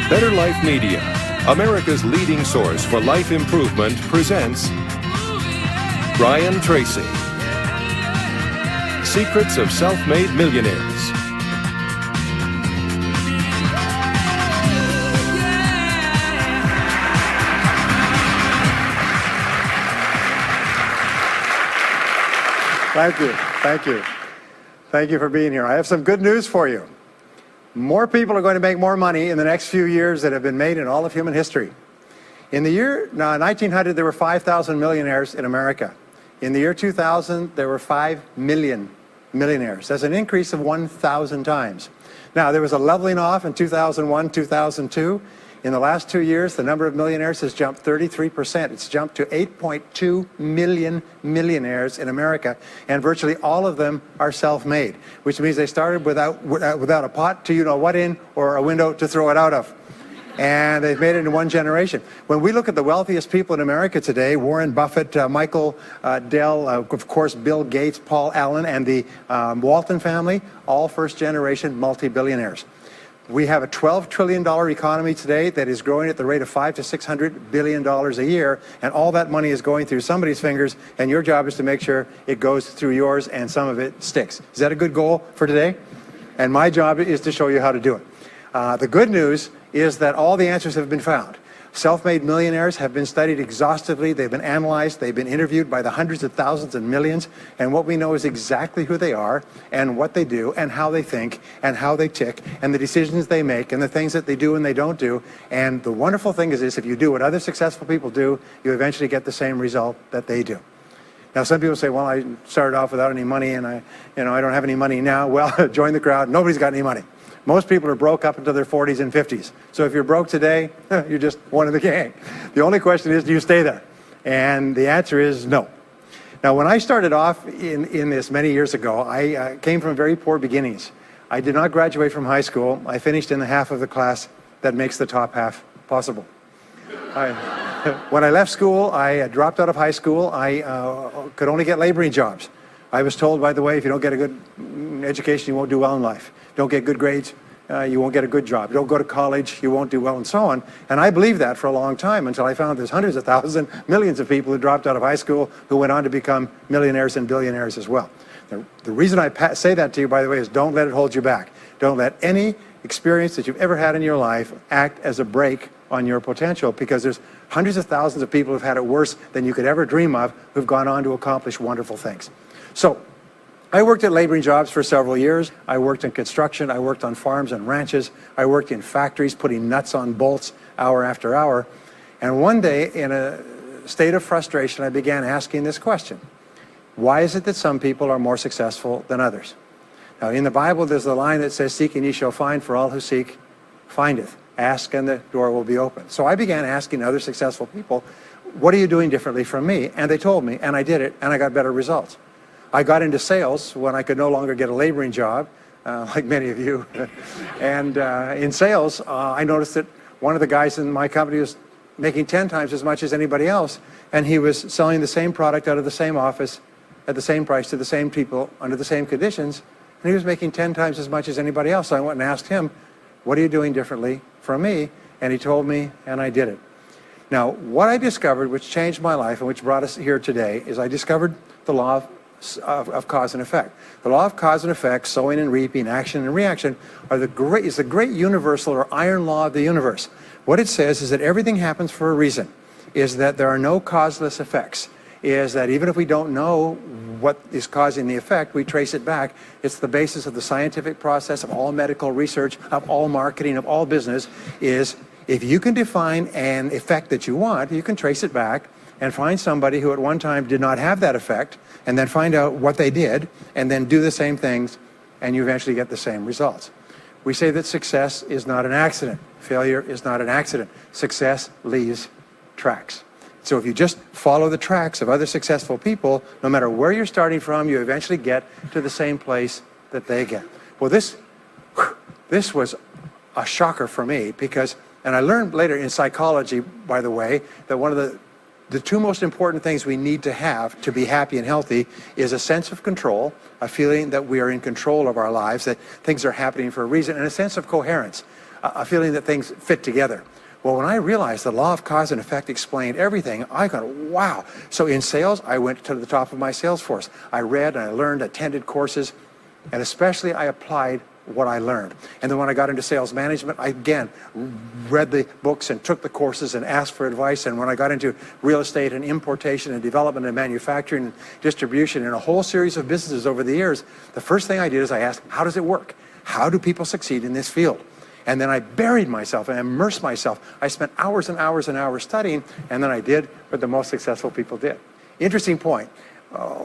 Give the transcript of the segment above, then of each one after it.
Better Life Media, America's leading source for life improvement, presents Brian Tracy. Secrets of Self-Made Millionaires. Thank you. Thank you. Thank you for being here. I have some good news for you. More people are going to make more money in the next few years than have been made in all of human history. In the year 1900, there were 5,000 millionaires in America. In the year 2000, there were 5 million millionaires. That's an increase of 1,000 times. Now, there was a leveling off in 2001, 2002. In the last 2 years, the number of millionaires has jumped 33%. It's jumped to 8.2 million millionaires in America, and virtually all of them are self-made, which means they started without a pot to you-know-what in or a window to throw it out of. And they've made it in one generation. When we look at the wealthiest people in America today, Warren Buffett, Michael Dell, of course, Bill Gates, Paul Allen, and the Walton family, all first-generation multi-billionaires. We have a $12 trillion economy today that is growing at the rate of $500 to $600 billion a year, and all that money is going through somebody's fingers, and your job is to make sure it goes through yours and some of it sticks. Is that a good goal for today? And my job is to show you how to do it. The good news is that all the answers have been found. Self-made millionaires have been studied exhaustively. They've been analyzed. They've been interviewed by the hundreds of thousands and millions. And what we know is exactly who they are and what they do and how they think and how they tick and the decisions they make and the things that they do and they don't do. And the wonderful thing is this: if you do what other successful people do, you eventually get the same result that they do. Now, some people say, well, I started off without any money and I don't have any money now. Well, join the crowd. Nobody's got any money. Most people are broke up until their 40s and 50s. So if you're broke today, you're just one of the gang. The only question is, do you stay there? And the answer is no. Now, when I started off in this many years ago, I came from very poor beginnings. I did not graduate from high school. I finished in the half of the class that makes the top half possible. When I left school, I dropped out of high school. I could only get laboring jobs. I was told, by the way, if you don't get a good education, you won't do well in life. Don't get good grades, you won't get a good job. Don't go to college, you won't do well, and so on. And I believed that for a long time until I found there's hundreds of thousands, millions of people who dropped out of high school who went on to become millionaires and billionaires as well. The reason I say that to you, by the way, is don't let it hold you back. Don't let any experience that you've ever had in your life act as a brake on your potential, because there's hundreds of thousands of people who've had it worse than you could ever dream of, who've gone on to accomplish wonderful things. So, I worked at laboring jobs for several years. I worked in construction. I worked on farms and ranches. I worked in factories putting nuts on bolts hour after hour. And one day, in a state of frustration, I began asking this question: why is it that some people are more successful than others? Now, in the Bible, there's the line that says, "Seek and ye shall find, for all who seek findeth. Ask and the door will be open." So I began asking other successful people, what are you doing differently from me? And they told me, and I did it, and I got better results. I got into sales when I could no longer get a laboring job, like many of you. And in sales, I noticed that one of the guys in my company was making 10 times as much as anybody else, and he was selling the same product out of the same office at the same price to the same people under the same conditions, and he was making 10 times as much as anybody else. So I went and asked him, what are you doing differently from me? And he told me, and I did it. Now, what I discovered, which changed my life and which brought us here today, is I discovered the law of cause and effect. The law of cause and effect, sowing and reaping, action and reaction, is the great universal or iron law of the universe. What it says is that everything happens for a reason, is that there are no causeless effects, is that even if we don't know what is causing the effect, we trace it back. It's the basis of the scientific process, of all medical research, of all marketing, of all business, is if you can define an effect that you want, you can trace it back and find somebody who at one time did not have that effect, and then find out what they did, and then do the same things, and you eventually get the same results. We say that success is not an accident. Failure is not an accident. Success leaves tracks. So if you just follow the tracks of other successful people, no matter where you're starting from, you eventually get to the same place that they get. Well, this was a shocker for me, because, and I learned later in psychology, by the way, that one of the two most important things we need to have to be happy and healthy is a sense of control, a feeling that we are in control of our lives, that things are happening for a reason, and a sense of coherence. a feeling that things fit together. Well, when I realized the law of cause and effect explained everything, I got, wow. So in sales, I went to the top of my sales force. I read and I learned, attended courses, and especially I applied what I learned. And then when I got into sales management, I again read the books and took the courses and asked for advice. And when I got into real estate and importation and development and manufacturing and distribution and a whole series of businesses over the years, the first thing I did is I asked, how does it work? How do people succeed in this field? And then I buried myself and immersed myself. I spent hours and hours and hours studying, and then I did what the most successful people did. Interesting point.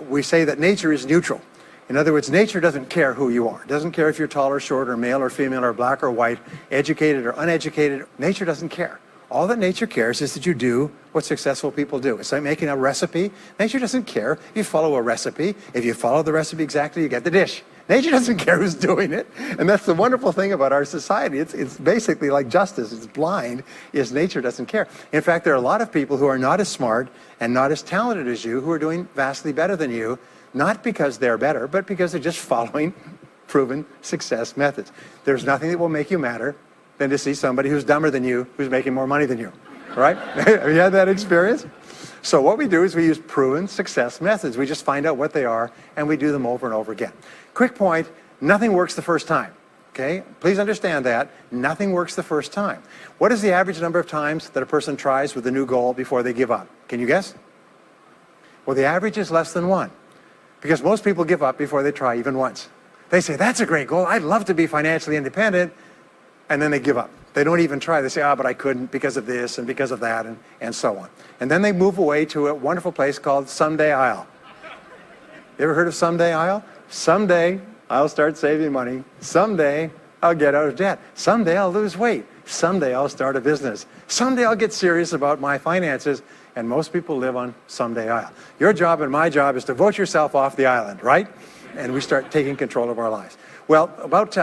We say that nature is neutral. In other words, nature doesn't care who you are. It doesn't care if you're tall or short or male or female or black or white, educated or uneducated. Nature doesn't care. All that nature cares is that you do what successful people do. It's like making a recipe. Nature doesn't care if you follow a recipe. If you follow the recipe exactly, you get the dish. Nature doesn't care who's doing it. And that's the wonderful thing about our society. It's basically like justice. It's blind, is nature doesn't care. In fact, there are a lot of people who are not as smart and not as talented as you who are doing vastly better than you, not because they're better, but because they're just following proven success methods. There's nothing that will make you madder than to see somebody who's dumber than you, who's making more money than you, right? Have you had that experience? So what we do is we use proven success methods. We just find out what they are, and we do them over and over again. Quick point, nothing works the first time, okay? Please understand that. Nothing works the first time. What is the average number of times that a person tries with a new goal before they give up? Can you guess? Well, the average is less than 1, because most people give up before they try even once. They say, that's a great goal. I'd love to be financially independent, and then they give up. They don't even try. They say, but I couldn't because of this and because of that, and so on. And then they move away to a wonderful place called Someday I'll. You ever heard of Someday I'll? Someday I'll start saving money. Someday I'll get out of debt. Someday I'll lose weight. Someday I'll start a business. Someday I'll get serious about my finances. And most people live on Someday I'll. Your job and my job is to vote yourself off the island, right? And we start taking control of our lives. Well, about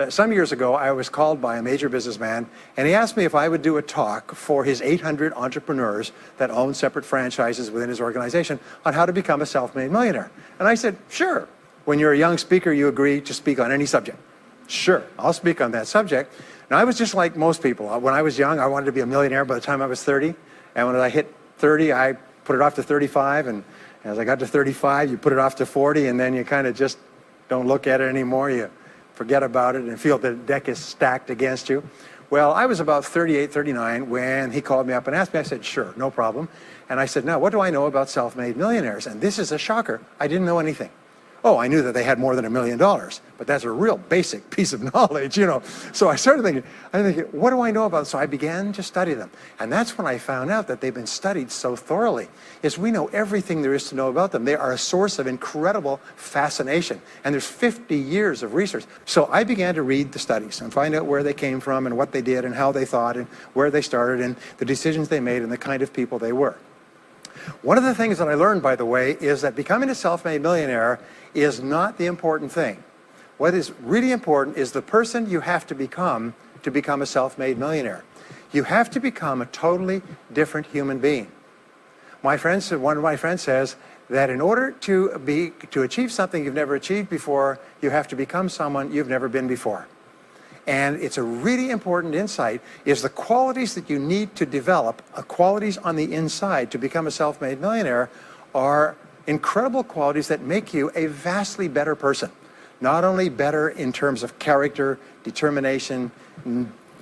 some years ago, I was called by a major businessman, and he asked me if I would do a talk for his 800 entrepreneurs that own separate franchises within his organization on how to become a self-made millionaire. And I said, sure. When you're a young speaker, you agree to speak on any subject. Sure, I'll speak on that subject. Now, I was just like most people. When I was young, I wanted to be a millionaire by the time I was 30. And when I hit 30, I put it off to 35. And as I got to 35, you put it off to 40, and then you kind of just don't look at it anymore. You forget about it and feel the deck is stacked against you. Well, I was about 38, 39 when he called me up and asked me. I said, sure, no problem. And I said, now, what do I know about self-made millionaires? And this is a shocker. I didn't know anything. Oh, I knew that they had more than $1 million, but that's a real basic piece of knowledge, you know. So I started thinking, what do I know about them? So I began to study them. And that's when I found out that they've been studied so thoroughly, is we know everything there is to know about them. They are a source of incredible fascination. And there's 50 years of research. So I began to read the studies and find out where they came from and what they did and how they thought and where they started and the decisions they made and the kind of people they were. One of the things that I learned, by the way, is that becoming a self-made millionaire is not the important thing. What is really important is the person you have to become a self-made millionaire. You have to become a totally different human being. One of my friends says that in order to achieve something you've never achieved before, you have to become someone you've never been before. And it's a really important insight, is the qualities that you need to develop, qualities on the inside to become a self-made millionaire, are incredible qualities that make you a vastly better person. Not only better in terms of character, determination,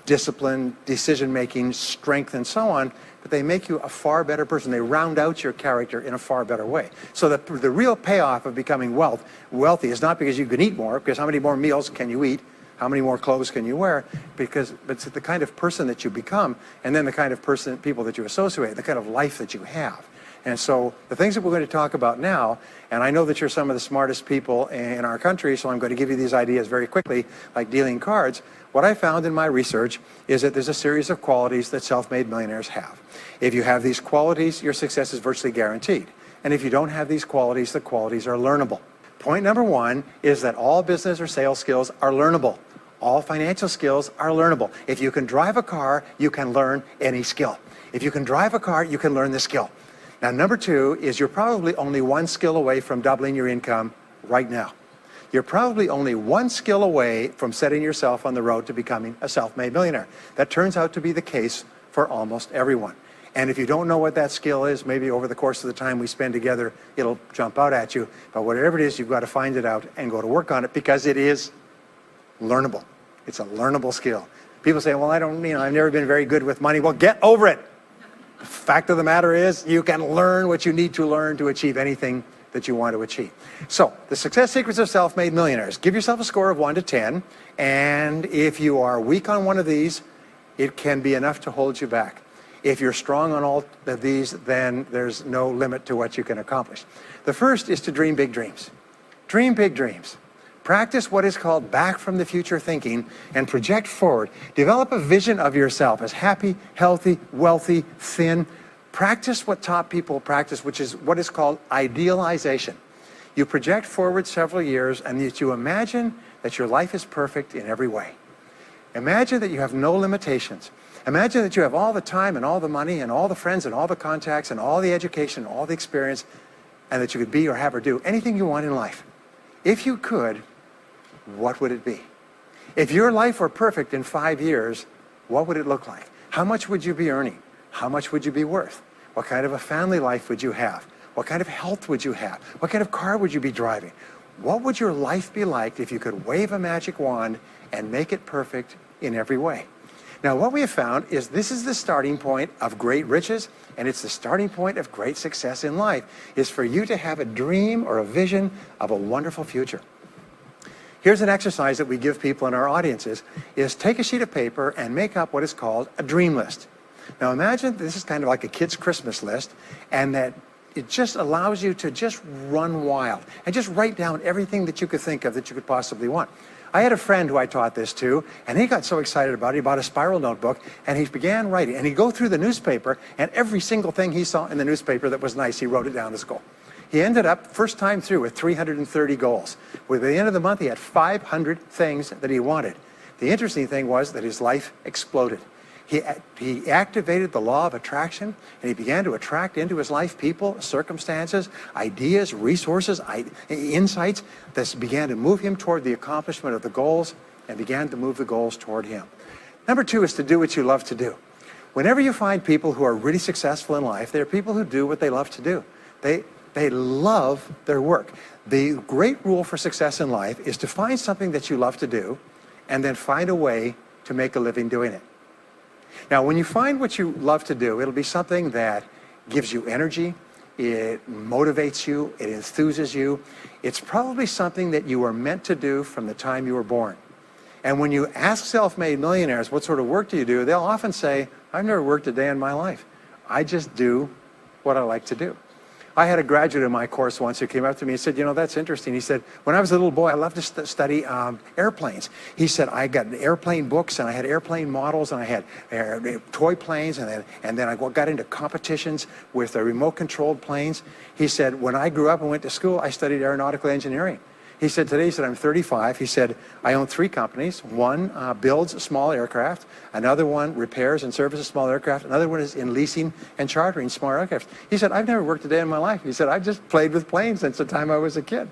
discipline, decision-making, strength, and so on, but they make you a far better person. They round out your character in a far better way. So the real payoff of becoming wealthy is not because you can eat more, because how many more meals can you eat? How many more clothes can you wear? But it's the kind of person that you become, and then the kind of people that you associate, the kind of life that you have. And so the things that we're going to talk about now, and I know that you're some of the smartest people in our country, so I'm going to give you these ideas very quickly, like dealing cards. What I found in my research is that there's a series of qualities that self-made millionaires have. If you have these qualities, your success is virtually guaranteed. And if you don't have these qualities, the qualities are learnable. Point number one is that all business or sales skills are learnable. All financial skills are learnable. If you can drive a car, you can learn any skill. If you can drive a car, you can learn the skill. Now, number two is you're probably only one skill away from doubling your income right now. you're probably only one skill away from setting yourself on the road to becoming a self-made millionaire. That turns out to be the case for almost everyone. And if you don't know what that skill is, maybe over the course of the time we spend together, it'll jump out at you. But whatever it is, you've got to find it out and go to work on it, because it is learnable. It's a learnable skill. People say, well, I've never been very good with money. Well, get over it. The fact of the matter is, you can learn what you need to learn to achieve anything that you want to achieve. So, the success secrets of self-made millionaires. Give yourself a score of 1 to 10, and if you are weak on one of these, it can be enough to hold you back. If you're strong on all of these, then there's no limit to what you can accomplish. The first is to dream big dreams. Dream big dreams. Practice what is called back from the future thinking and project forward. Develop a vision of yourself as happy, healthy, wealthy, thin. Practice what top people practice, which is what is called idealization. You project forward several years and that you imagine that your life is perfect in every way. Imagine that you have no limitations. Imagine that you have all the time and all the money and all the friends and all the contacts and all the education and all the experience, and that you could be or have or do anything you want in life. If you could, what would it be? If your life were perfect in 5 years, what would it look like? How much would you be earning? How much would you be worth? What kind of a family life would you have? What kind of health would you have? What kind of car would you be driving? What would your life be like if you could wave a magic wand and make it perfect in every way? Now, what we have found is this is the starting point of great riches, and it's the starting point of great success in life, is for you to have a dream or a vision of a wonderful future. Here's an exercise that we give people in our audiences, is take a sheet of paper and make up what is called a dream list. Now, imagine this is kind of like a kid's Christmas list, and that it just allows you to just run wild and just write down everything that you could think of that you could possibly want. I had a friend who I taught this to, and he got so excited about it, he bought a spiral notebook, and he began writing. And he'd go through the newspaper, and every single thing he saw in the newspaper that was nice, he wrote it down as a goal. He ended up, first time through, with 330 goals. By the end of the month, he had 500 things that he wanted. The interesting thing was that his life exploded. He activated the law of attraction, and he began to attract into his life people, circumstances, ideas, resources, insights that began to move him toward the accomplishment of the goals and began to move the goals toward him. Number 2 is to do what you love to do. Whenever you find people who are really successful in life, they're people who do what they love to do. They love their work. The great rule for success in life is to find something that you love to do and then find a way to make a living doing it. Now, when you find what you love to do, it'll be something that gives you energy, it motivates you, it enthuses you. It's probably something that you were meant to do from the time you were born. And when you ask self-made millionaires, what sort of work do you do? They'll often say, I've never worked a day in my life. I just do what I like to do. I had a graduate in my course once who came up to me and said, that's interesting. He said, when I was a little boy, I loved to study airplanes. He said, I got airplane books, and I had airplane models, and I had toy planes, and then I got into competitions with remote-controlled planes. He said, when I grew up and went to school, I studied aeronautical engineering. He said, today, he said, I'm 35. He said, I own 3 companies. One builds small aircraft. Another one repairs and services small aircraft. Another one is in leasing and chartering small aircraft. He said, I've never worked a day in my life. He said, I've just played with planes since the time I was a kid.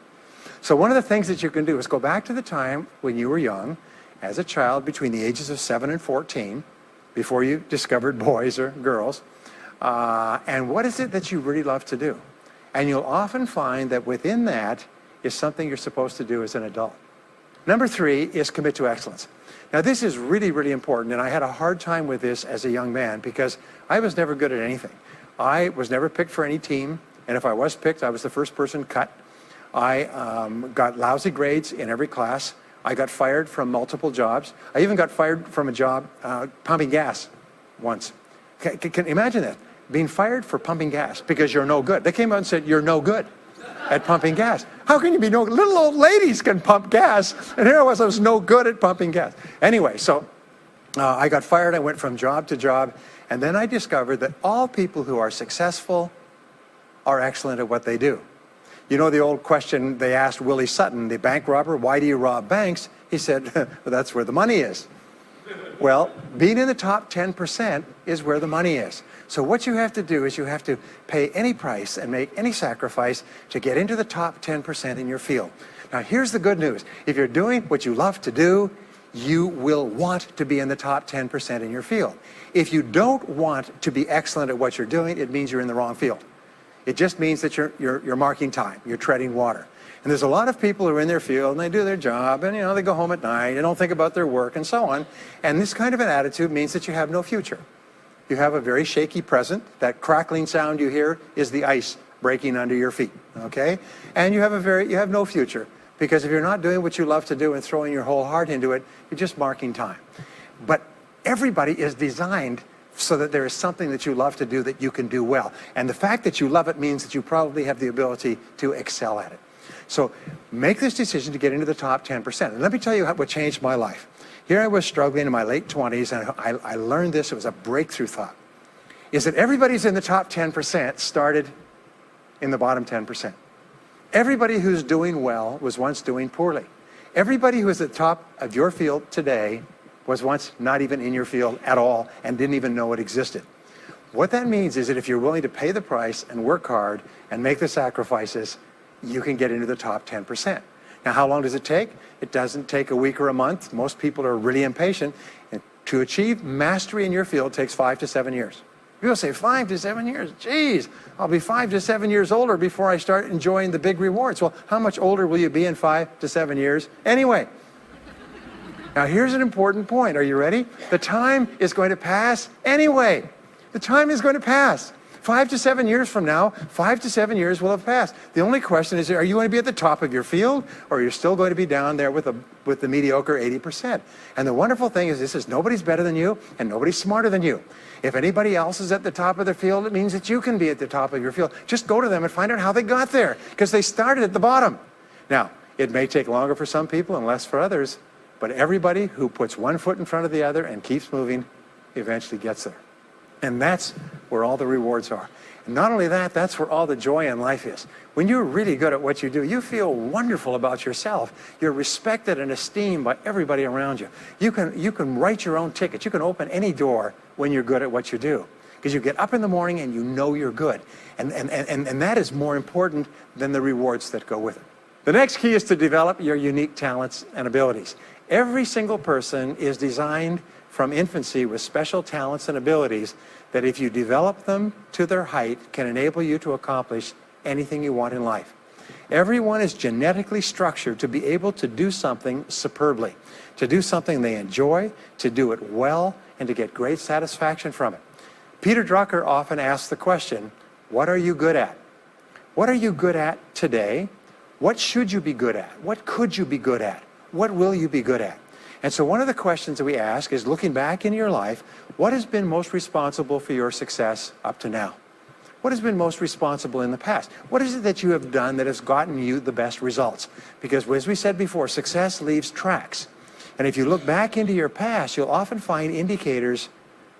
So one of the things that you can do is go back to the time when you were young, as a child between the ages of 7 and 14, before you discovered boys or girls, and what is it that you really love to do? And you'll often find that within that is something you're supposed to do as an adult. Number 3 is commit to excellence. Now, this is really, really important, and I had a hard time with this as a young man because I was never good at anything. I was never picked for any team, and if I was picked, I was the first person cut. I got lousy grades in every class. I got fired from multiple jobs. I even got fired from a job pumping gas once. Can you imagine that? Being fired for pumping gas because you're no good. They came out and said, you're no good at pumping gas. How can you be no good? Little old ladies can pump gas, and here I was no good at pumping gas. Anyway, so I got fired. I went from job to job, and then I discovered that all people who are successful are excellent at what they do. You know the old question they asked Willie Sutton, the bank robber, why do you rob banks? He said, well, that's where the money is. Well, being in the top 10% is where the money is. So what you have to do is you have to pay any price and make any sacrifice to get into the top 10% in your field. Now, here's the good news. If you're doing what you love to do, you will want to be in the top 10% in your field. If you don't want to be excellent at what you're doing, it means you're in the wrong field. It just means that you're marking time, you're treading water. And there's a lot of people who are in their field and they do their job and they go home at night, they don't think about their work and so on. And this kind of an attitude means that you have no future. You have a very shaky present. That crackling sound you hear is the ice breaking under your feet, okay? And you have no future, because if you're not doing what you love to do and throwing your whole heart into it, you're just marking time. But everybody is designed so that there is something that you love to do that you can do well. And the fact that you love it means that you probably have the ability to excel at it. So make this decision to get into the top 10%. And let me tell you what changed my life. Here I was struggling in my late 20s, and I learned this. It was a breakthrough thought. Is that everybody's in the top 10% started in the bottom 10%. Everybody who's doing well was once doing poorly. Everybody who is at the top of your field today was once not even in your field at all and didn't even know it existed. What that means is that if you're willing to pay the price and work hard and make the sacrifices, you can get into the top 10%. Now, how long does it take? It doesn't take a week or a month. Most people are really impatient. And to achieve mastery in your field takes 5 to 7 years. People say 5 to 7 years. Geez, I'll be 5 to 7 years older before I start enjoying the big rewards. Well, how much older will you be in 5 to 7 years anyway? Now, here's an important point. Are you ready? The time is going to pass anyway. The time is going to pass. 5 to 7 years from now, 5 to 7 years will have passed. The only question is, are you going to be at the top of your field, or are you still going to be down there with the mediocre 80%? And the wonderful thing is, this is nobody's better than you, and nobody's smarter than you. If anybody else is at the top of their field, it means that you can be at the top of your field. Just go to them and find out how they got there, because they started at the bottom. Now, it may take longer for some people and less for others, but everybody who puts one foot in front of the other and keeps moving eventually gets there. And that's where all the rewards are. And not only that, that's where all the joy in life is. When you're really good at what you do, you feel wonderful about yourself. You're respected and esteemed by everybody around you. You can write your own ticket. You can open any door when you're good at what you do. Because you get up in the morning and you know you're good. And that is more important than the rewards that go with it. The next key is to develop your unique talents and abilities. Every single person is designed from infancy with special talents and abilities that, if you develop them to their height, can enable you to accomplish anything you want in life. Everyone is genetically structured to be able to do something superbly, to do something they enjoy, to do it well, and to get great satisfaction from it. Peter Drucker often asks the question, what are you good at? What are you good at today? What should you be good at? What could you be good at? What will you be good at? And so one of the questions that we ask is, looking back in your life, what has been most responsible for your success up to now? What has been most responsible in the past? What is it that you have done that has gotten you the best results? Because as we said before, success leaves tracks. And if you look back into your past, you'll often find indicators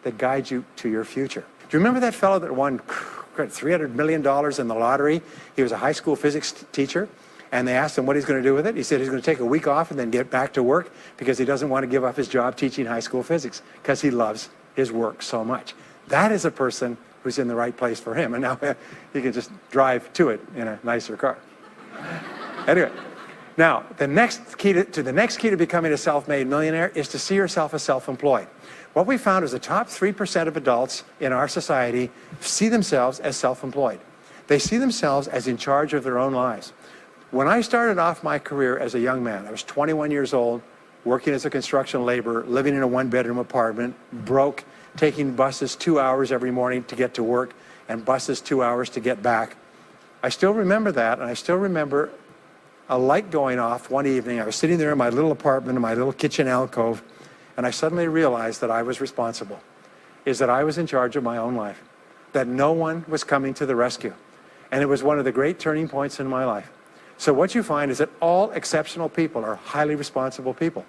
that guide you to your future. Do you remember that fellow that won $300 million in the lottery? He was a high school physics teacher. And they asked him what he's going to do with it. He said he's going to take a week off and then get back to work, because he doesn't want to give up his job teaching high school physics, because he loves his work so much. That is a person who's in the right place for him. And now he can just drive to it in a nicer car. Anyway, now the next key to becoming a self-made millionaire is to see yourself as self-employed. What we found is the top 3% of adults in our society see themselves as self-employed. They see themselves as in charge of their own lives. When I started off my career as a young man, I was 21 years old, working as a construction laborer, living in a one-bedroom apartment, broke, taking buses 2 hours every morning to get to work, and buses 2 hours to get back. I still remember that, and I still remember a light going off one evening. I was sitting there in my little apartment, in my little kitchen alcove, and I suddenly realized that I was responsible, that I was in charge of my own life, that no one was coming to the rescue. And it was one of the great turning points in my life. So what you find is that all exceptional people are highly responsible people.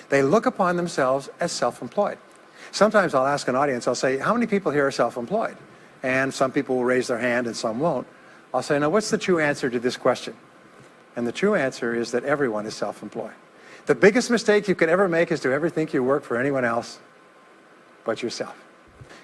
They look upon themselves as self-employed. Sometimes I'll ask an audience, I'll say, how many people here are self-employed? And some people will raise their hand and some won't. I'll say, now what's the true answer to this question? And the true answer is that everyone is self-employed. The biggest mistake you could ever make is to ever think you work for anyone else but yourself.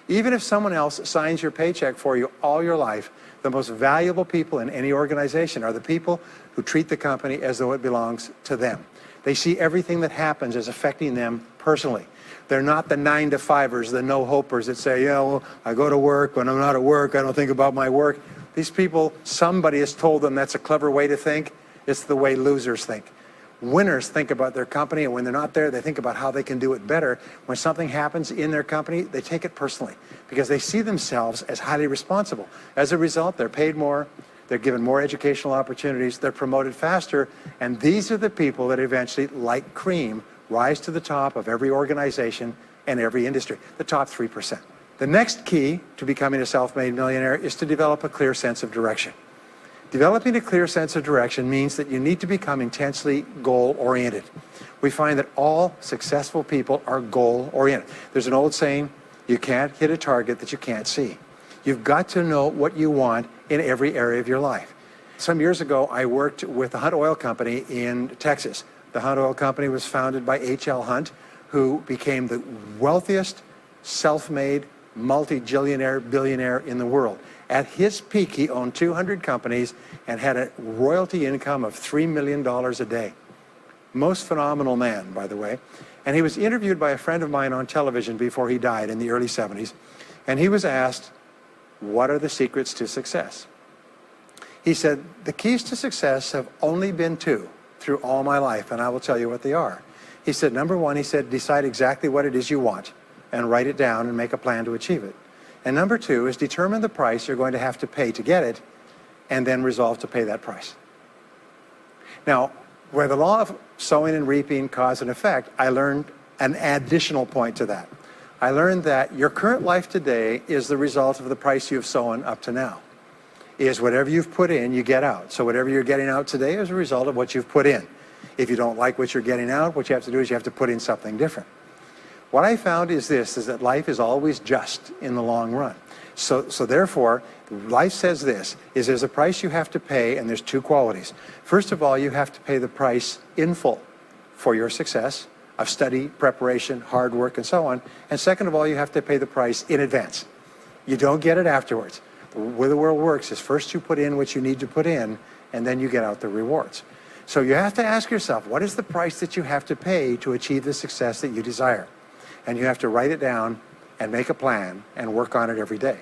Even if someone else signs your paycheck for you all your life, the most valuable people in any organization are the people who treat the company as though it belongs to them. They see everything that happens as affecting them personally. They're not the 9-to-5ers, the no-hopers that say, yeah, well, I go to work. When I'm not at work, I don't think about my work. These people, somebody has told them that's a clever way to think. It's the way losers think. Winners think about their company, and when they're not there, they think about how they can do it better. When something happens in their company, they take it personally because they see themselves as highly responsible. As a result, they're paid more, they're given more educational opportunities, they're promoted faster, and these are the people that eventually, like cream, rise to the top of every organization and every industry, the top 3%. The next key to becoming a self-made millionaire is to develop a clear sense of direction. Developing a clear sense of direction means that you need to become intensely goal-oriented. We find that all successful people are goal-oriented. There's an old saying, you can't hit a target that you can't see. You've got to know what you want in every area of your life. Some years ago, I worked with the Hunt Oil Company in Texas. The Hunt Oil Company was founded by H.L. Hunt, who became the wealthiest, self-made, multi-jillionaire billionaire in the world. At his peak, he owned 200 companies and had a royalty income of $3 million a day. Most phenomenal man, by the way. And he was interviewed by a friend of mine on television before he died in the early 70s. And he was asked, what are the secrets to success? He said, the keys to success have only been two through all my life, and I will tell you what they are. He said, number one, he said, decide exactly what it is you want and write it down and make a plan to achieve it. And number two is determine the price you're going to have to pay to get it and then resolve to pay that price. Now, where the law of sowing and reaping cause and effect, I learned an additional point to that. I learned that your current life today is the result of the price you've sown up to now. Is whatever you've put in, you get out. So whatever you're getting out today is a result of what you've put in. If you don't like what you're getting out, what you have to do is you have to put in something different. What I found is this, is that life is always just in the long run. So therefore, life says this, is there's a price you have to pay, and there's two qualities. First of all, you have to pay the price in full for your success of study, preparation, hard work, and so on. And second of all, you have to pay the price in advance. You don't get it afterwards. The way the world works is first you put in what you need to put in, and then you get out the rewards. So you have to ask yourself, what is the price that you have to pay to achieve the success that you desire? And you have to write it down and make a plan and work on it every day.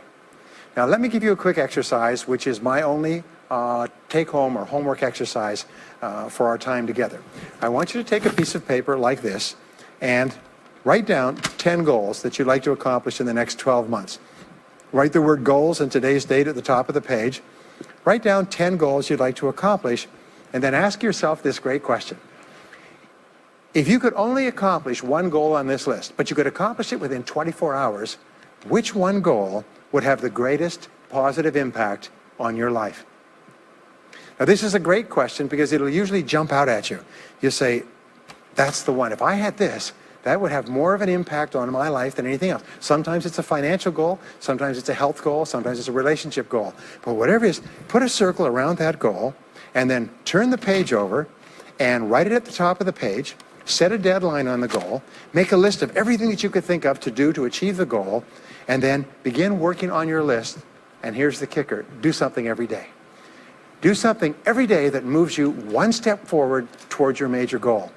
Now let me give you a quick exercise, which is my only take-home or homework exercise for our time together. I want you to take a piece of paper like this and write down 10 goals that you'd like to accomplish in the next 12 months. Write the word goals and today's date at the top of the page. Write down 10 goals you'd like to accomplish, and then ask yourself this great question. If you could only accomplish one goal on this list, but you could accomplish it within 24 hours, which one goal would have the greatest positive impact on your life? Now, this is a great question because it'll usually jump out at you. You say, that's the one. If I had this, that would have more of an impact on my life than anything else. Sometimes it's a financial goal, sometimes it's a health goal, sometimes it's a relationship goal. But whatever it is, put a circle around that goal and then turn the page over and write it at the top of the page. Set a deadline on the goal, make a list of everything that you could think of to do to achieve the goal, and then begin working on your list. And here's the kicker, do something every day. Do something every day that moves you one step forward towards your major goal.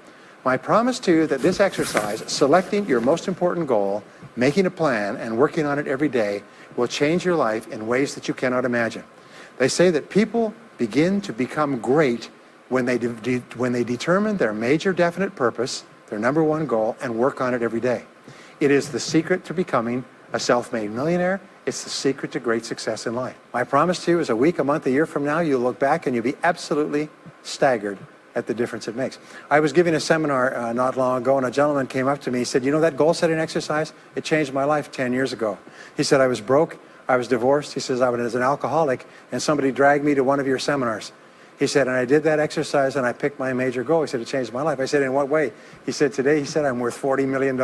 My promise to you that this exercise, selecting your most important goal, making a plan, and working on it every day, will change your life in ways that you cannot imagine. They say that people begin to become great when they determine their major definite purpose, their number one goal, and work on it every day. It is the secret to becoming a self-made millionaire. It's the secret to great success in life. My promise to you is a week, a month, a year from now, you'll look back and you'll be absolutely staggered at the difference it makes. I was giving a seminar not long ago, and a gentleman came up to me. He said, you know that goal-setting exercise? It changed my life 10 years ago. He said, I was broke, I was divorced. He says, I was an alcoholic, and somebody dragged me to one of your seminars. He said, and I did that exercise and I picked my major goal. He said, it changed my life. I said, in what way? He said, today, he said, I'm worth $40 million.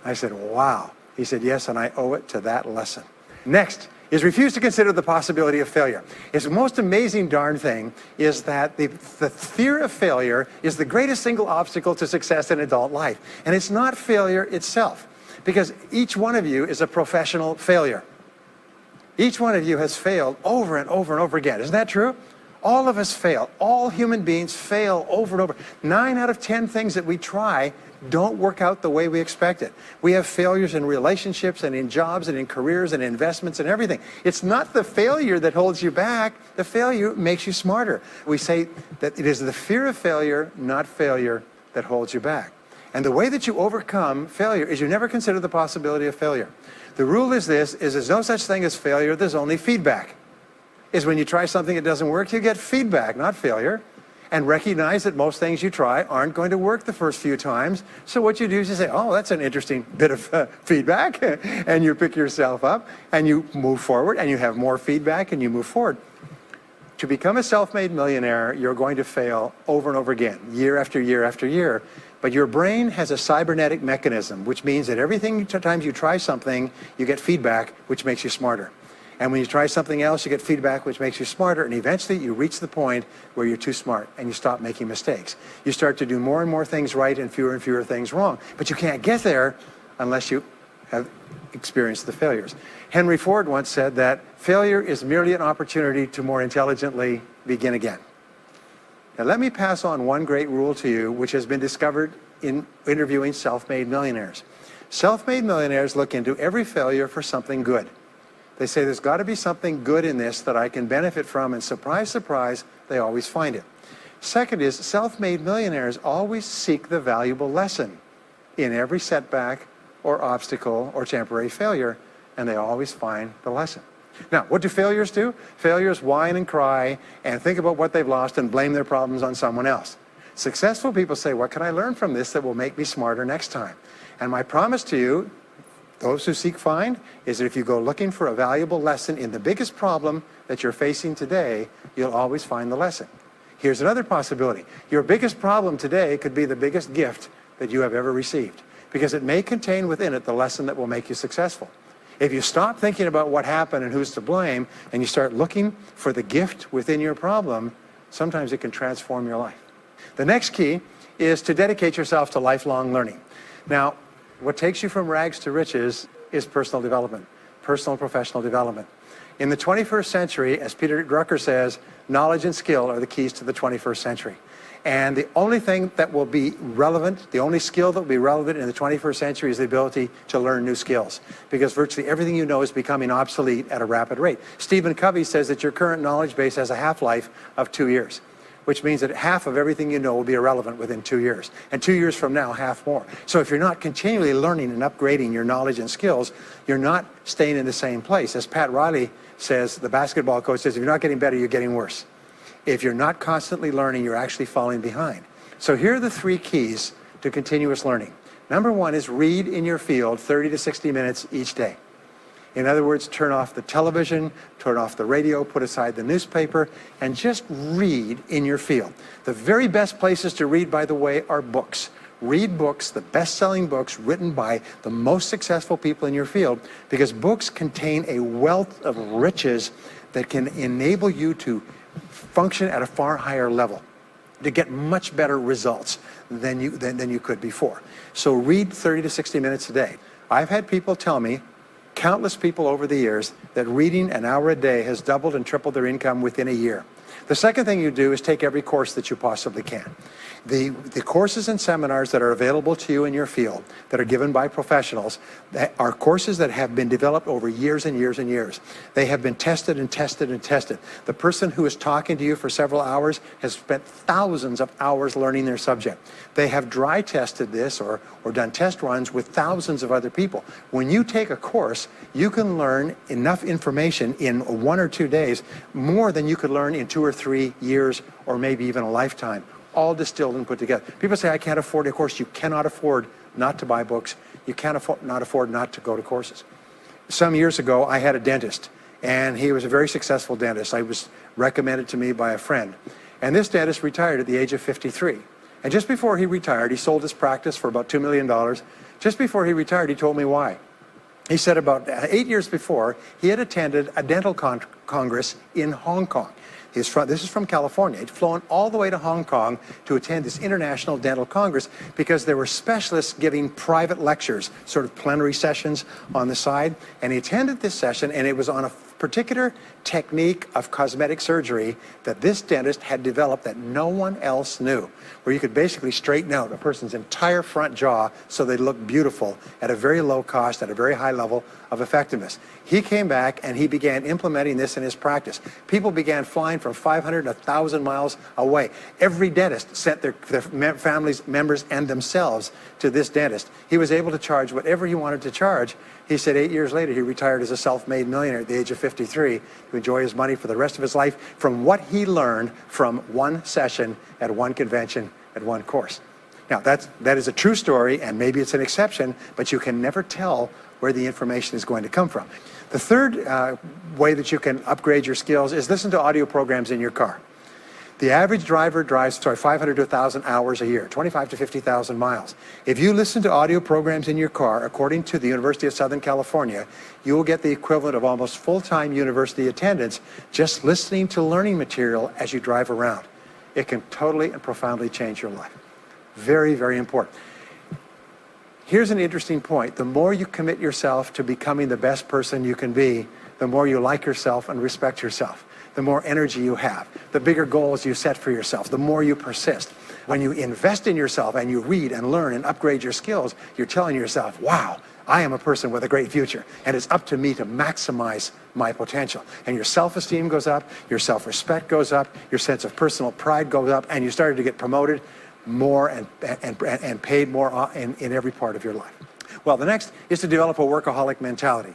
I said, wow. He said, yes, and I owe it to that lesson. Next, is refuse to consider the possibility of failure. It's the most amazing darn thing is that the fear of failure is the greatest single obstacle to success in adult life. And it's not failure itself, because each one of you is a professional failure. Each one of you has failed over and over and over again. Isn't that true? All of us fail. All human beings fail over and over. 9 out of 10 things that we try don't work out the way we expected. We have failures in relationships and in jobs and in careers and investments and everything. It's not the failure that holds you back. The failure makes you smarter. We say that it is the fear of failure, not failure, that holds you back. And the way that you overcome failure is you never consider the possibility of failure. The rule is this, is there's no such thing as failure, there's only feedback. Is when you try something that doesn't work, you get feedback, not failure. And recognize that most things you try aren't going to work the first few times. So what you do is you say, oh, that's an interesting bit of feedback. And you pick yourself up and you move forward and you have more feedback and you move forward. To become a self-made millionaire, you're going to fail over and over again, year after year after year. But your brain has a cybernetic mechanism, which means that every time you try something, you get feedback, which makes you smarter. And when you try something else, you get feedback, which makes you smarter. And eventually, you reach the point where you're too smart and you stop making mistakes. You start to do more and more things right and fewer things wrong. But you can't get there unless you have experienced the failures. Henry Ford once said that failure is merely an opportunity to more intelligently begin again. Now, let me pass on one great rule to you, which has been discovered in interviewing self-made millionaires. Self-made millionaires look into every failure for something good. They say, there's got to be something good in this that I can benefit from, and surprise, surprise, they always find it. Second is, self-made millionaires always seek the valuable lesson in every setback or obstacle or temporary failure, and they always find the lesson. Now, what do failures do? Failures whine and cry and think about what they've lost and blame their problems on someone else. Successful people say, what can I learn from this that will make me smarter next time? And my promise to you, those who seek find, is that if you go looking for a valuable lesson in the biggest problem that you're facing today, you'll always find the lesson. Here's another possibility. Your biggest problem today could be the biggest gift that you have ever received, because it may contain within it the lesson that will make you successful. If you stop thinking about what happened and who's to blame, and you start looking for the gift within your problem, sometimes it can transform your life. The next key is to dedicate yourself to lifelong learning. Now, what takes you from rags to riches is personal development, personal and professional development. In the 21st century, as Peter Drucker says, knowledge and skill are the keys to the 21st century. And the only thing that will be relevant, the only skill that will be relevant in the 21st century is the ability to learn new skills, because virtually everything you know is becoming obsolete at a rapid rate. Stephen Covey says that your current knowledge base has a half-life of 2 years, which means that half of everything you know will be irrelevant within 2 years. And 2 years from now, half more. So if you're not continually learning and upgrading your knowledge and skills, you're not staying in the same place. As Pat Riley says, the basketball coach says, if you're not getting better, you're getting worse. If you're not constantly learning, you're actually falling behind. So here are the 3 keys to continuous learning. Number 1 is read in your field 30 to 60 minutes each day. In other words, turn off the television, turn off the radio, put aside the newspaper, and just read in your field. The very best places to read, by the way, are books. Read books, the best-selling books written by the most successful people in your field, because books contain a wealth of riches that can enable you to function at a far higher level, to get much better results than you could before. So read 30 to 60 minutes a day. I've had people tell me, countless people over the years, that reading an hour a day has doubled and tripled their income within a year. The second thing you do is take every course that you possibly can. The courses and seminars that are available to you in your field that are given by professionals are courses that have been developed over years and years and years. They have been tested and tested and tested. The person who is talking to you for several hours has spent thousands of hours learning their subject. They have dry tested this or done test runs with thousands of other people. When you take a course, you can learn enough information in 1 or 2 days, more than you could learn in 2 or 3 years or maybe even a lifetime, all distilled and put together. People say, I can't afford a course. You cannot afford not to buy books. You can't afford not to go to courses. Some years ago, I had a dentist, and he was a very successful dentist. I was recommended to me by a friend. And this dentist retired at the age of 53. And just before he retired, he sold his practice for about $2 million. Just before he retired, he told me why. He said about 8 years before, he had attended a dental congress in Hong Kong. This is from California. He'd flown all the way to Hong Kong to attend this International Dental Congress because there were specialists giving private lectures, sort of plenary sessions on the side. And he attended this session, and it was on a particular technique of cosmetic surgery that this dentist had developed that no one else knew, where you could basically straighten out a person's entire front jaw so they look beautiful at a very low cost, at a very high level of effectiveness. He came back and he began implementing this in his practice. People began flying from 500 to 1,000 miles away. Every dentist sent their families, members, and themselves to this dentist. He was able to charge whatever he wanted to charge. He said 8 years later, he retired as a self-made millionaire at the age of 53 to enjoy his money for the rest of his life from what he learned from one session at one convention at one course. Now, that is a true story, and maybe it's an exception, but you can never tell where the information is going to come from. The third way that you can upgrade your skills is listen to audio programs in your car. The average driver drives 500 to 1,000 hours a year, 25 to 50,000 miles. If you listen to audio programs in your car, according to the University of Southern California, you will get the equivalent of almost full-time university attendance just listening to learning material as you drive around. It can totally and profoundly change your life. Very, very important. Here's an interesting point. The more you commit yourself to becoming the best person you can be, the more you like yourself and respect yourself. The more energy you have, the bigger goals you set for yourself, the more you persist. When you invest in yourself and you read and learn and upgrade your skills, you're telling yourself, wow, I am a person with a great future, and it's up to me to maximize my potential. And your self-esteem goes up, your self-respect goes up, your sense of personal pride goes up, and you started to get promoted more and paid more in every part of your life. Well, the next is to develop a workaholic mentality.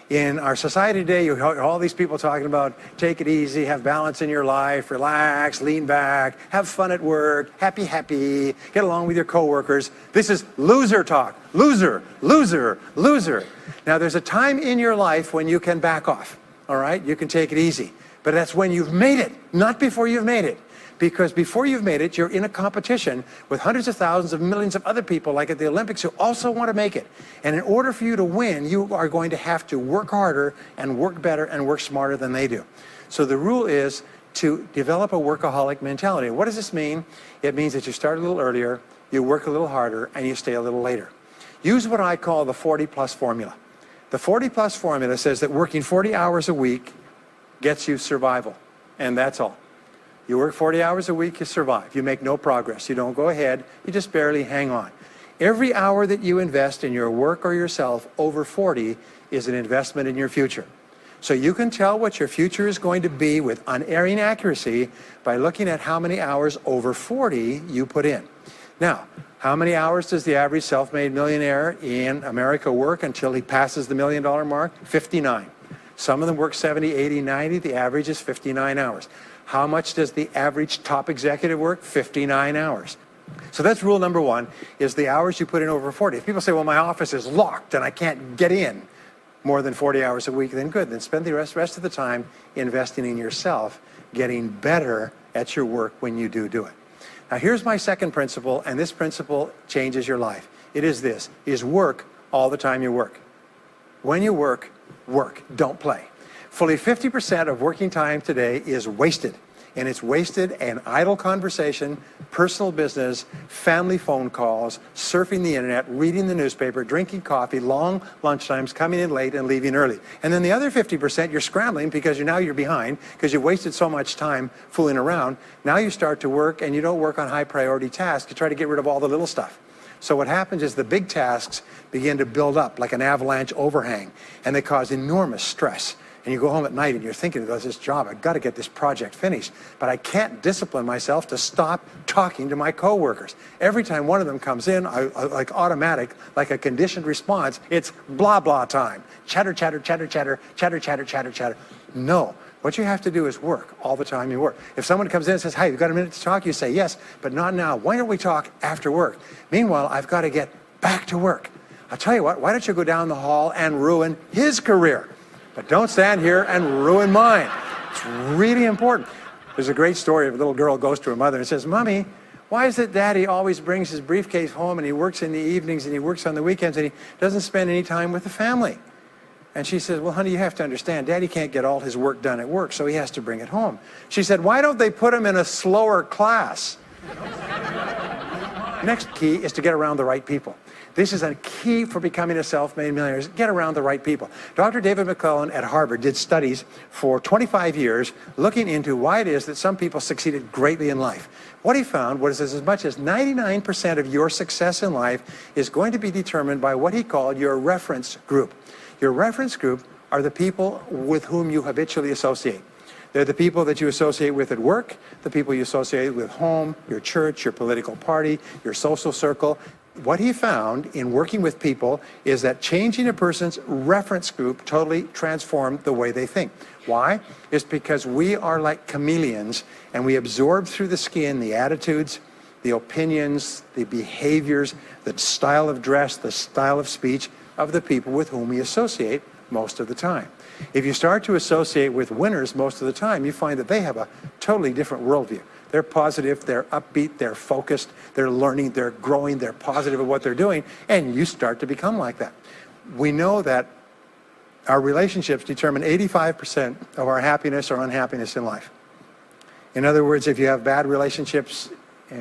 In our society today, you hear all these people talking about take it easy, have balance in your life, relax, lean back, have fun at work, happy, get along with your coworkers. This is loser talk. Loser, loser, loser. Now, there's a time in your life when you can back off, all right? You can take it easy. But that's when you've made it, not before you've made it. Because before you've made it, you're in a competition with hundreds of thousands of millions of other people, like at the Olympics, who also want to make it. And in order for you to win, you are going to have to work harder and work better and work smarter than they do. So the rule is to develop a workaholic mentality. What does this mean? It means that you start a little earlier, you work a little harder, and you stay a little later. Use what I call the 40-plus formula. The 40-plus formula says that working 40 hours a week gets you survival, and that's all. You work 40 hours a week, you survive. You make no progress. You don't go ahead. You just barely hang on. Every hour that you invest in your work or yourself over 40 is an investment in your future. So you can tell what your future is going to be with unerring accuracy by looking at how many hours over 40 you put in. Now, how many hours does the average self-made millionaire in America work until he passes the $1 million mark? 59. Some of them work 70, 80, 90. The average is 59 hours. How much does the average top executive work? 59 hours. So that's rule number one, is the hours you put in over 40. If people say, well, my office is locked and I can't get in more than 40 hours a week, then good. Then spend the rest of the time investing in yourself, getting better at your work when you do it. Now, here's my second principle, and this principle changes your life. It is this, is work all the time you work. When you work, work, don't play. Fully 50% of working time today is wasted, and it's wasted in idle conversation, personal business, family phone calls, surfing the internet, reading the newspaper, drinking coffee, long lunchtimes, coming in late and leaving early. And then the other 50%, you're scrambling because you're behind because you wasted so much time fooling around. Now you start to work, and you don't work on high priority tasks. You try to get rid of all the little stuff. So what happens is the big tasks begin to build up like an avalanche overhang, and they cause enormous stress. And you go home at night and you're thinking about this job, I've got to get this project finished, but I can't discipline myself to stop talking to my coworkers. Every time one of them comes in, like automatic, like a conditioned response, it's blah, blah time. Chatter, chatter, chatter, chatter, chatter, chatter, chatter, chatter. No, what you have to do is work all the time you work. If someone comes in and says, hey, you've got a minute to talk, you say, yes, but not now. Why don't we talk after work? Meanwhile, I've got to get back to work. I'll tell you what, why don't you go down the hall and ruin his career? But don't stand here and ruin mine. It's really important. There's a great story of a little girl goes to her mother and says, Mommy, why is it Daddy always brings his briefcase home and he works in the evenings and he works on the weekends and he doesn't spend any time with the family? And she says, well, honey, you have to understand, Daddy can't get all his work done at work, so he has to bring it home. She said, why don't they put him in a slower class? Next key is to get around the right people. This is a key for becoming a self-made millionaire, is get around the right people. Dr. David McClellan at Harvard did studies for 25 years looking into why it is that some people succeeded greatly in life. What he found was as much as 99% of your success in life is going to be determined by what he called your reference group. Your reference group are the people with whom you habitually associate. They're the people that you associate with at work, the people you associate with home, your church, your political party, your social circle. What he found in working with people is that changing a person's reference group totally transformed the way they think. Why? It's because we are like chameleons, and we absorb through the skin the attitudes, the opinions, the behaviors, the style of dress, the style of speech of the people with whom we associate most of the time. If you start to associate with winners most of the time, you find that they have a totally different worldview. They're positive, they're upbeat, they're focused, they're learning, they're growing, they're positive at what they're doing, and you start to become like that. We know that our relationships determine 85% of our happiness or unhappiness in life. In other words, if you have bad relationships,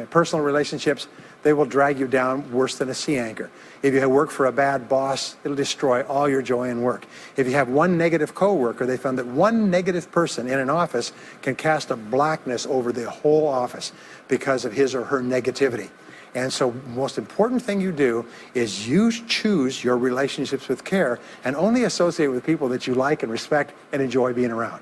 personal relationships, they will drag you down worse than a sea anchor. If you work for a bad boss, it'll destroy all your joy in work. If you have one negative coworker, they found that one negative person in an office can cast a blackness over the whole office because of his or her negativity. And so the most important thing you do is you choose your relationships with care and only associate with people that you like and respect and enjoy being around.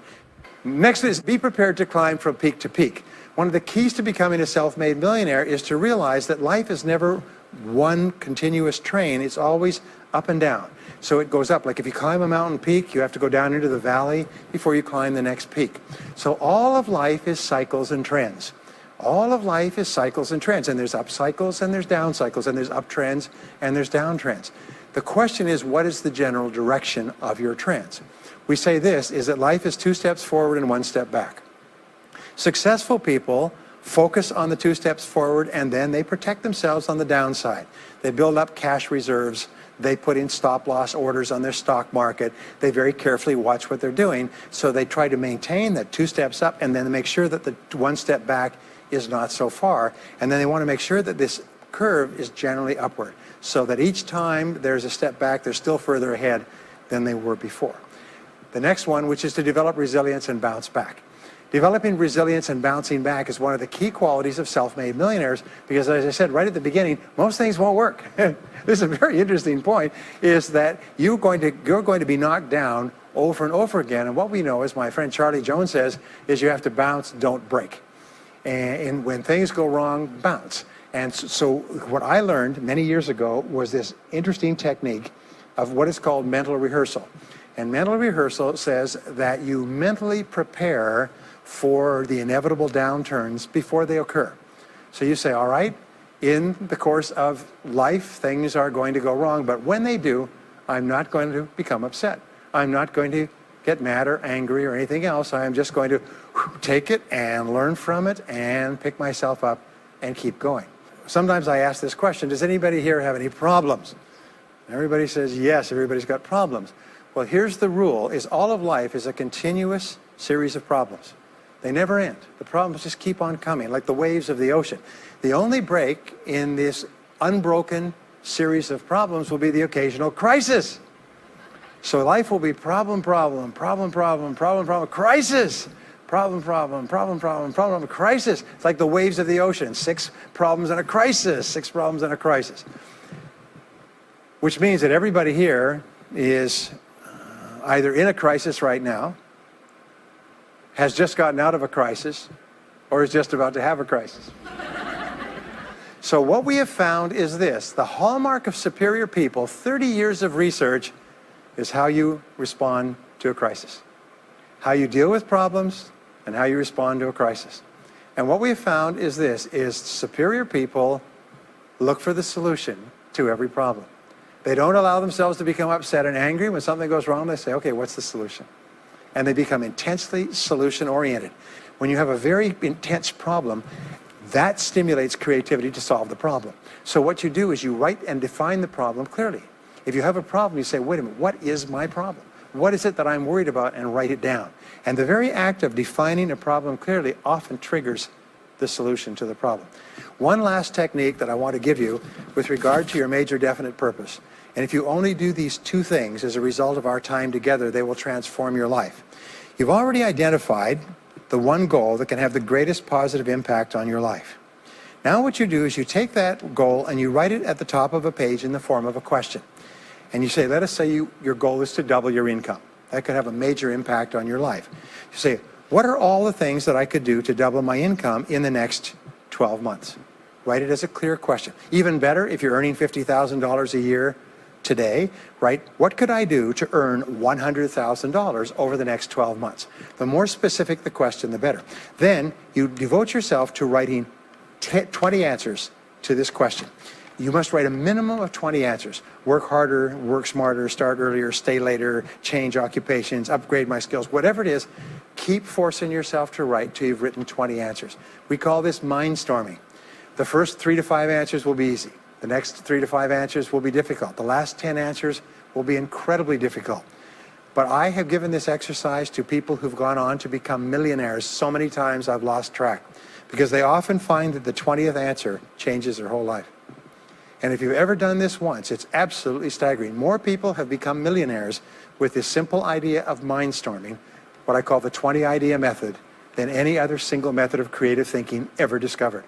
Next is be prepared to climb from peak to peak. One of the keys to becoming a self-made millionaire is to realize that life is never one continuous train. It's always up and down. So it goes up. Like if you climb a mountain peak, you have to go down into the valley before you climb the next peak. So all of life is cycles and trends. All of life is cycles and trends. And there's up cycles and there's down cycles and there's up trends and there's down trends. The question is, what is the general direction of your trends? We say this, is that life is 2 steps forward and 1 step back. Successful people focus on the 2 steps forward, and then they protect themselves on the downside. They build up cash reserves. They put in stop-loss orders on their stock market. They very carefully watch what they're doing, so they try to maintain that 2 steps up and then make sure that the 1 step back is not so far. And then they want to make sure that this curve is generally upward, so that each time there's a step back, they're still further ahead than they were before. The next one, which is to develop resilience and bounce back. Developing resilience and bouncing back is one of the key qualities of self-made millionaires, because as I said right at the beginning, most things won't work. This is a very interesting point, is that you're going to be knocked down over and over again. And what we know, as my friend Charlie Jones says, is you have to bounce, don't break. And when things go wrong, bounce. And so what I learned many years ago was this interesting technique of what is called mental rehearsal. And mental rehearsal says that you mentally prepare for the inevitable downturns before they occur. So you say, all right, in the course of life, things are going to go wrong, but when they do, I'm not going to become upset. I'm not going to get mad or angry or anything else. I am just going to take it and learn from it and pick myself up and keep going. Sometimes I ask this question, does anybody here have any problems? Everybody says yes, everybody's got problems. Well, here's the rule, is all of life is a continuous series of problems. They never end. The problems just keep on coming, like the waves of the ocean. The only break in this unbroken series of problems will be the occasional crisis. So life will be problem, problem, problem, problem, problem, problem, crisis. Problem, problem, problem, problem, problem, crisis. It's like the waves of the ocean. 6 problems and a crisis. 6 problems and a crisis. Which means that everybody here is either in a crisis right now, has just gotten out of a crisis, or is just about to have a crisis. So what we have found is this: the hallmark of superior people, 30 years of research, is how you respond to a crisis. How you deal with problems and how you respond to a crisis. And what we have found is this, is superior people look for the solution to every problem. They don't allow themselves to become upset and angry. When something goes wrong, they say, okay, what's the solution? And they become intensely solution-oriented. When you have a very intense problem, that stimulates creativity to solve the problem. So what you do is you write and define the problem clearly. If you have a problem, you say, wait a minute, what is my problem? what is it that I'm worried about, and write it down. And the very act of defining a problem clearly often triggers the solution to the problem. One last technique that I want to give you with regard to your major definite purpose. And if you only do these two things as a result of our time together, they will transform your life. You've already identified the one goal that can have the greatest positive impact on your life. Now what you do is you take that goal and you write it at the top of a page in the form of a question. And you say, let us say your goal is to double your income. That could have a major impact on your life. You say, what are all the things that I could do to double my income in the next 12 months? Write it as a clear question. Even better, if you're earning $50,000 a year today, write, what could I do to earn $100,000 over the next 12 months? The more specific the question, the better. Then you devote yourself to writing 20 answers to this question. You must write a minimum of 20 answers. Work harder, work smarter, start earlier, stay later, change occupations, upgrade my skills, whatever it is, keep forcing yourself to write till you've written 20 answers. We call this mindstorming. The first 3 to 5 answers will be easy. The next 3 to 5 answers will be difficult. The last 10 answers will be incredibly difficult. But I have given this exercise to people who've gone on to become millionaires so many times I've lost track, because they often find that the 20th answer changes their whole life. And if you've ever done this once, it's absolutely staggering. More people have become millionaires with this simple idea of mindstorming, what I call the 20 idea method, than any other single method of creative thinking ever discovered.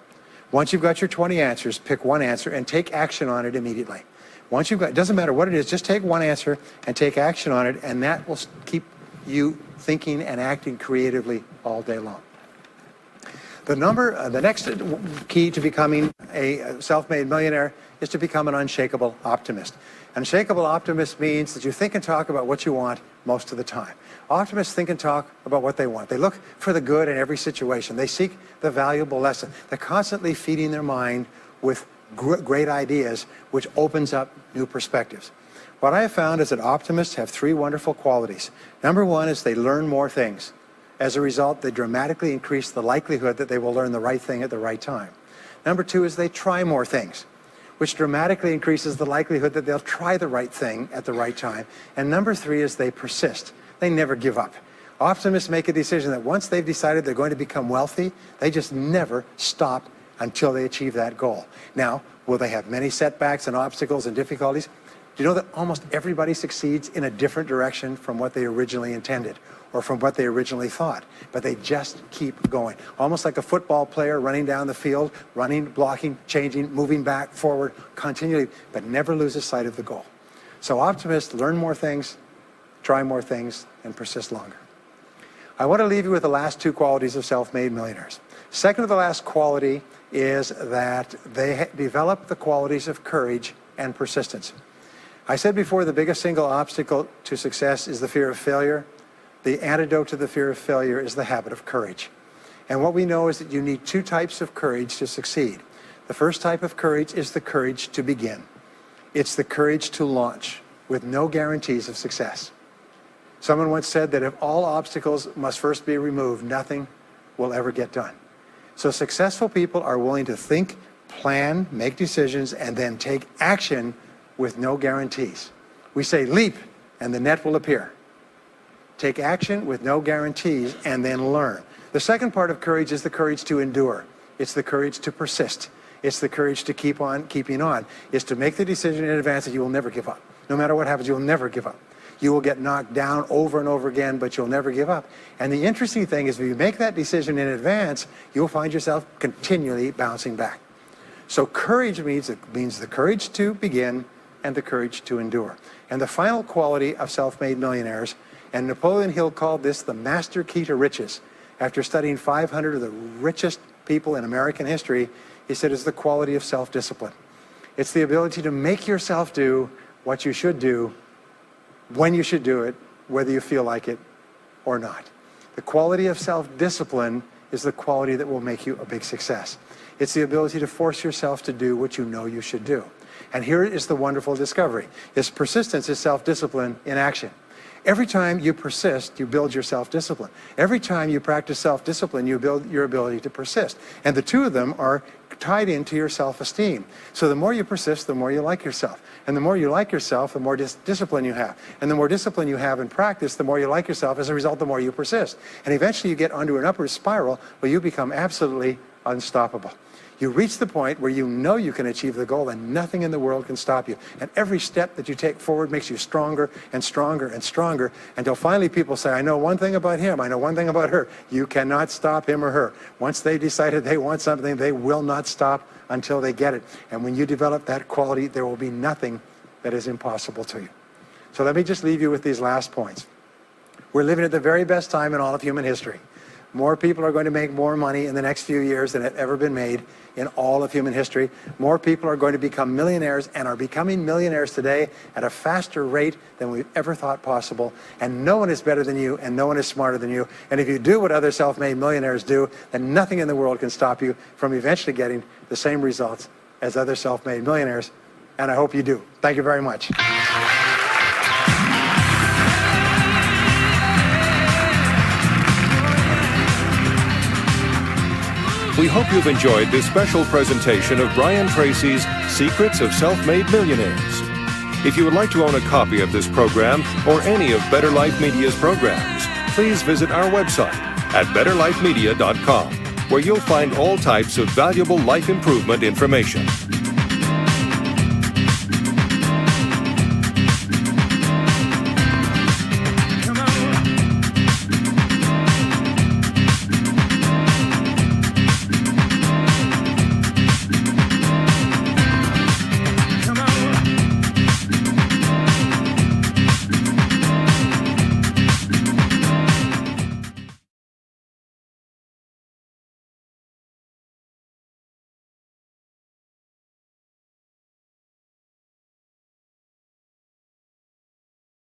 Once you've got your 20 answers, pick one answer and take action on it immediately. Once you've got, it doesn't matter what it is, just take one answer and take action on it, and that will keep you thinking and acting creatively all day long. The next key to becoming a self-made millionaire is to become an unshakable optimist. An unshakable optimist means that you think and talk about what you want most of the time. Optimists think and talk about what they want. They look for the good in every situation. They seek the valuable lesson. They're constantly feeding their mind with great ideas, which opens up new perspectives. What I have found is that optimists have 3 wonderful qualities. Number 1 is they learn more things. As a result, they dramatically increase the likelihood that they will learn the right thing at the right time. Number 2 is they try more things, which dramatically increases the likelihood that they'll try the right thing at the right time. And number 3 is they persist. They never give up. Optimists make a decision that once they've decided they're going to become wealthy, they just never stop until they achieve that goal. Now, will they have many setbacks and obstacles and difficulties? Do you know that almost everybody succeeds in a different direction from what they originally intended or from what they originally thought? But they just keep going. Almost like a football player running down the field, running, blocking, changing, moving back, forward, continually, but never loses sight of the goal. So optimists learn more things, try more things, and persist longer. I want to leave you with the last 2 qualities of self-made millionaires. Second to the last quality is that they develop the qualities of courage and persistence. I said before, the biggest single obstacle to success is the fear of failure. The antidote to the fear of failure is the habit of courage. And what we know is that you need 2 types of courage to succeed. The first type of courage is the courage to begin. It's the courage to launch with no guarantees of success. Someone once said that if all obstacles must first be removed, nothing will ever get done. So successful people are willing to think, plan, make decisions, and then take action with no guarantees. We say leap and the net will appear. Take action with no guarantees and then learn. The second part of courage is the courage to endure. It's the courage to persist. It's the courage to keep on keeping on. It's to make the decision in advance that you will never give up. No matter what happens, you will never give up. You will get knocked down over and over again, but you'll never give up. And the interesting thing is, if you make that decision in advance, you'll find yourself continually bouncing back. So courage means the courage to begin and the courage to endure. And the final quality of self-made millionaires, and Napoleon Hill called this the master key to riches. After studying 500 of the richest people in American history, he said it's the quality of self-discipline. It's the ability to make yourself do what you should do, when you should do it, whether you feel like it or not. The quality of self-discipline is the quality that will make you a big success. It's the ability to force yourself to do what you know you should do. And here is the wonderful discovery. Persistence is self-discipline in action. Every time you persist, you build your self-discipline. Every time you practice self-discipline, you build your ability to persist. And the two of them are tied into your self-esteem. So the more you persist, the more you like yourself. And the more you like yourself, the more discipline you have. And the more discipline you have in practice, the more you like yourself. As a result, the more you persist. And eventually you get onto an upward spiral where you become absolutely unstoppable. You reach the point where you know you can achieve the goal and nothing in the world can stop you. And every step that you take forward makes you stronger and stronger and stronger until finally people say, I know one thing about him, I know one thing about her. You cannot stop him or her. Once they decided they want something, they will not stop until they get it. And when you develop that quality, there will be nothing that is impossible to you. So let me just leave you with these last points. We're living at the very best time in all of human history. More people are going to make more money in the next few years than have ever been made in all of human history. More people are going to become millionaires and are becoming millionaires today at a faster rate than we've ever thought possible. And no one is better than you, and no one is smarter than you. And if you do what other self-made millionaires do, then nothing in the world can stop you from eventually getting the same results as other self-made millionaires. And I hope you do. Thank you very much. We hope you've enjoyed this special presentation of Brian Tracy's Secrets of Self-Made Millionaires. If you would like to own a copy of this program or any of Better Life Media's programs, please visit our website at betterlifemedia.com, where you'll find all types of valuable life improvement information.